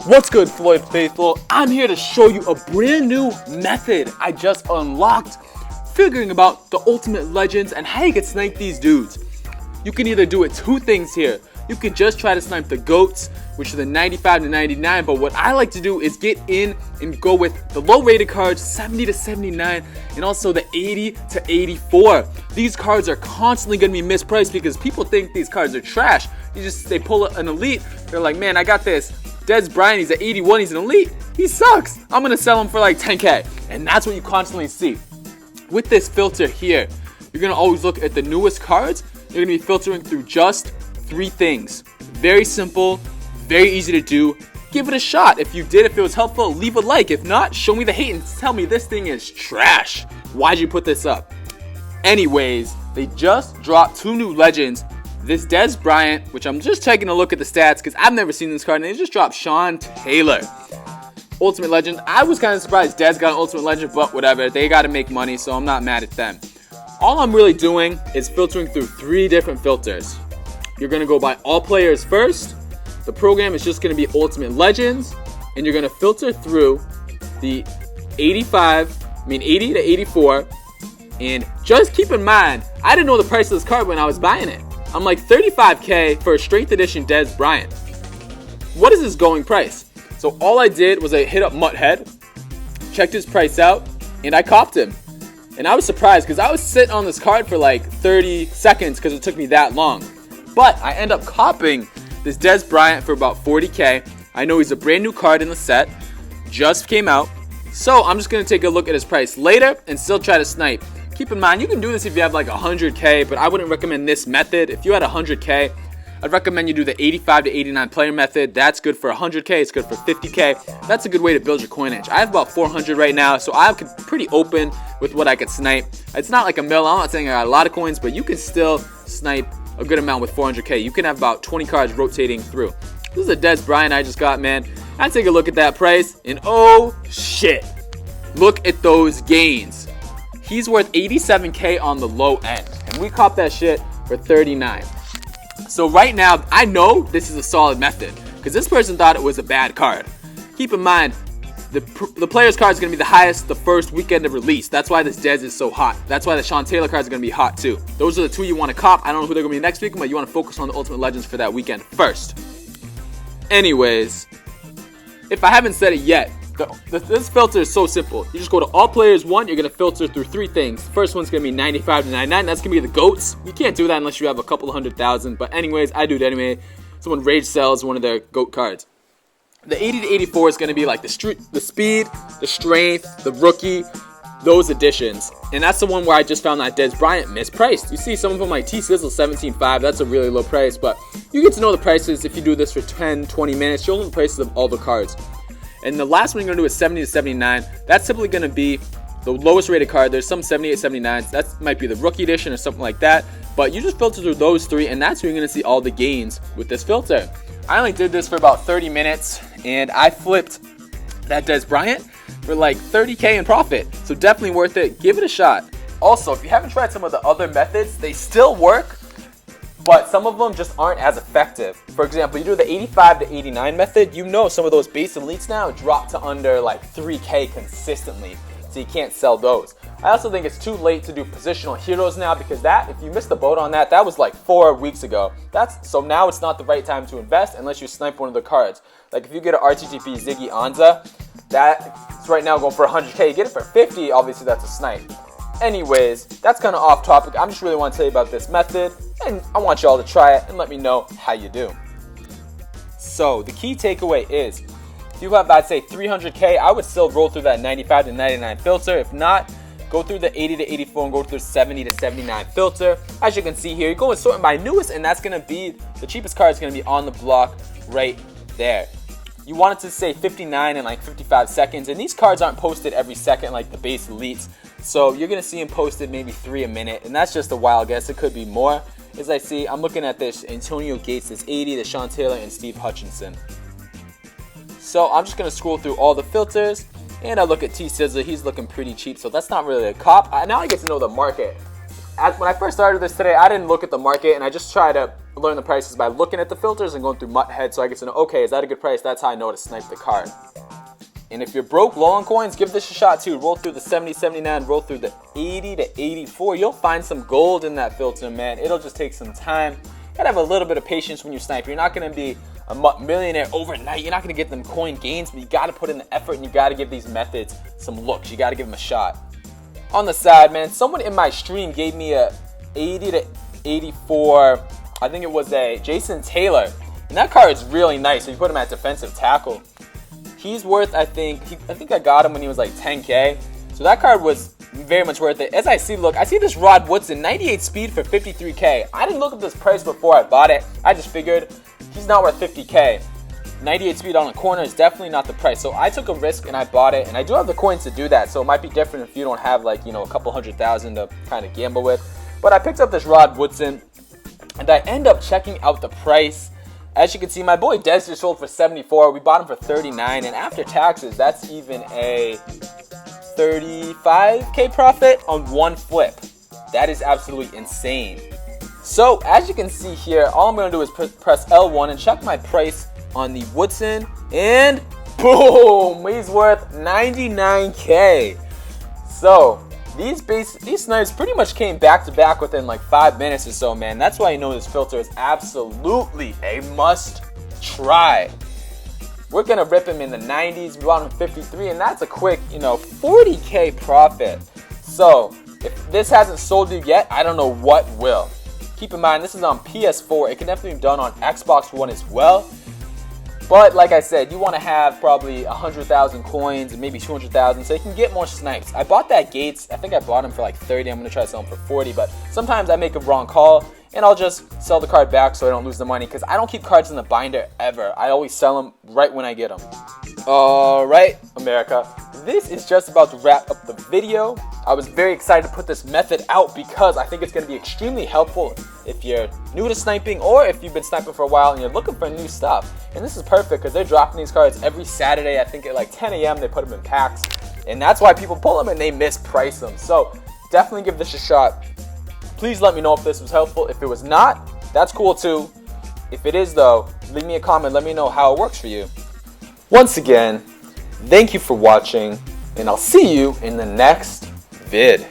What's good, Floyd faithful? I'm here to show you a brand new method I just unlocked, figuring about the Ultimate Legends and how you can snipe these dudes. You can either do it two things here. You can just try to snipe the GOATs, which are the 95 to 99, but what I like to do is get in and go with the low rated cards, 70 to 79, and also the 80 to 84. These cards are constantly going to be mispriced because people think these cards are trash. They pull an elite, they're like, man, I got this Dez Bryant, he's at 81, he's an elite, he sucks, I'm gonna sell him for like 10k. And that's what you constantly see. With this filter here, you're gonna always look at the newest cards. You're gonna be filtering through just three things. Very simple, very easy to do. Give it a shot. If you did, if it was helpful, leave a like. If not, show me the hate and tell me this thing is trash. Why'd you put this up? Anyways, they just dropped two new legends. This Dez Bryant, which I'm just taking a look at the stats because I've never seen this card, and they just dropped Sean Taylor. Ultimate Legend. I was kind of surprised Dez got an Ultimate Legend, but whatever. They got to make money, so I'm not mad at them. All I'm really doing is filtering through three different filters. You're going to go by all players first. The program is just going to be Ultimate Legends, and you're going to filter through the 80 to 84. And just keep in mind, I didn't know the price of this card when I was buying it. I'm like 35k for a strength edition Dez Bryant. What is his going price? So all I did was I hit up Mutthead, checked his price out, and I copped him. And I was surprised because I was sitting on this card for like 30 seconds because it took me that long. But I end up copping this Dez Bryant for about 40k. I know he's a brand new card in the set, just came out. So I'm just going to take a look at his price later and still try to snipe. Keep in mind, you can do this if you have like 100k, but I wouldn't recommend this method. If you had 100k, I'd recommend you do the 85 to 89 player method. That's good for 100k, it's good for 50k. That's a good way to build your coinage. I have about 400 right now, so I'm pretty open with what I could snipe. It's not like a mill. I'm not saying I got a lot of coins, but you can still snipe a good amount with 400k. You can have about 20 cards rotating through. This is a Dez Bryant I just got, man. I take a look at that price, and oh shit, look at those gains. He's worth 87k on the low end, and we copped that shit for 39. So right now, I know this is a solid method because this person thought it was a bad card. Keep in mind, the player's card is going to be the highest the first weekend of release. That's why this Dez is so hot. That's why the Sean Taylor cards are going to be hot too. Those are the two you want to cop. I don't know who they're going to be next week, but you want to focus on the Ultimate Legends for that weekend first. Anyways, if I haven't said it yet, this filter is so simple. You just go to all players one, you're going to filter through three things. The first one's going to be 95 to 99. That's going to be the GOATs. You can't do that unless you have a couple 100,000. But anyways, I do it anyway. Someone rage sells one of their GOAT cards. The 80 to 84 is going to be like the speed, the strength, the rookie, those additions. And that's the one where I just found that Dez Bryant mispriced. You see some of them like T-Sizzle 17.5. That's a really low price. But you get to know the prices if you do this for 10, 20 minutes. You'll know the prices of all the cards. And the last one you're going to do is 70 to 79. That's typically going to be the lowest rated card. There's some 78, 79s. That might be the rookie edition or something like that. But you just filter through those three, and that's where you're going to see all the gains with this filter. I only did this for about 30 minutes, and I flipped that Dez Bryant for like 30k in profit. So definitely worth it. Give it a shot. Also, if you haven't tried some of the other methods, they still work, but some of them just aren't as effective. For example, you do the 85 to 89 method, you know some of those base elites now drop to under like 3k consistently, so you can't sell those. I also think it's too late to do positional heroes now because that, if you missed the boat on that, that was like 4 weeks ago. So now it's not the right time to invest unless you snipe one of the cards. Like if you get an RTTP Ziggy Anza, that's right now going for 100k. You get it for 50, obviously that's a snipe. Anyways, that's kind of off topic. I just really want to tell you about this method, and I want y'all to try it and let me know how you do. So the key takeaway is, if you have, I'd say 300k, I would still roll through that 95 to 99 filter. If not, go through the 80 to 84 and go through the 70 to 79 filter. As you can see here, you're going sorting by newest, and that's going to be, the cheapest card is going to be on the block right there. You want it to say 59 in like 55 seconds, and these cards aren't posted every second like the base elites. So you're going to see them posted maybe 3 a minute, and that's just a wild guess. It could be more. As I see, I'm looking at this Antonio Gates, this 80, the Sean Taylor, and Steve Hutchinson. So I'm just going to scroll through all the filters, and I look at T-Sizzler. He's looking pretty cheap, so that's not really a cop. Now I get to know the market. when I first started this today, I didn't look at the market, and I just try to learn the prices by looking at the filters and going through Mutt-Head, so I get to know, okay, is that a good price? That's how I know to snipe the card. And if you're broke, low on coins, give this a shot too. Roll through the 70, 79, roll through the 80 to 84. You'll find some gold in that filter, man. It'll just take some time. You gotta have a little bit of patience when you snipe. You're not gonna be a millionaire overnight. You're not gonna get them coin gains, but you gotta put in the effort, and you gotta give these methods some looks. You gotta give them a shot. On the side, man, someone in my stream gave me a 80 to 84, I think it was a Jason Taylor. And that card is really nice. So you put him at defensive tackle. He's worth, I think I got him when he was like 10K. So that card was very much worth it. As I see, look, I see this Rod Woodson, 98 speed for 53K. I didn't look at this price before I bought it. I just figured he's not worth 50K. 98 speed on the corner is definitely not the price. So I took a risk and I bought it. And I do have the coins to do that. So it might be different if you don't have like, a couple $100,000 to kind of gamble with. But I picked up this Rod Woodson and I end up checking out the price. As you can see, my boy Des just sold for 74. We bought him for 39, and after taxes, that's even a 35K profit on one flip. That is absolutely insane. So, as you can see here, all I'm going to do is press L1 and check my price on the Woodson, and boom, he's worth 99K. So, these snipes pretty much came back to back within like 5 minutes or so, man. That's why you know this filter is absolutely a must try. We're gonna rip him in the 90s. We bought him 53, and that's a quick, 40K profit. So if this hasn't sold you yet, I don't know what will. Keep in mind, this is on ps4. It can definitely be done on Xbox One as well. But like I said, you want to have probably 100,000 coins and maybe 200,000 so you can get more snipes. I bought that Gates. I think I bought him for like 30. I'm going to try to sell him for 40. But sometimes I make a wrong call and I'll just sell the card back so I don't lose the money, because I don't keep cards in the binder ever. I always sell them right when I get them. Alright, America. This is just about to wrap up the video. I was very excited to put this method out because I think it's going to be extremely helpful if you're new to sniping or if you've been sniping for a while and you're looking for new stuff. And this is perfect because they're dropping these cards every Saturday. I think at like 10 a.m. they put them in packs. And that's why people pull them and they misprice them. So definitely give this a shot. Please let me know if this was helpful. If it was not, that's cool too. If it is though, leave me a comment. Let me know how it works for you. Once again, thank you for watching, and I'll see you in the next vid.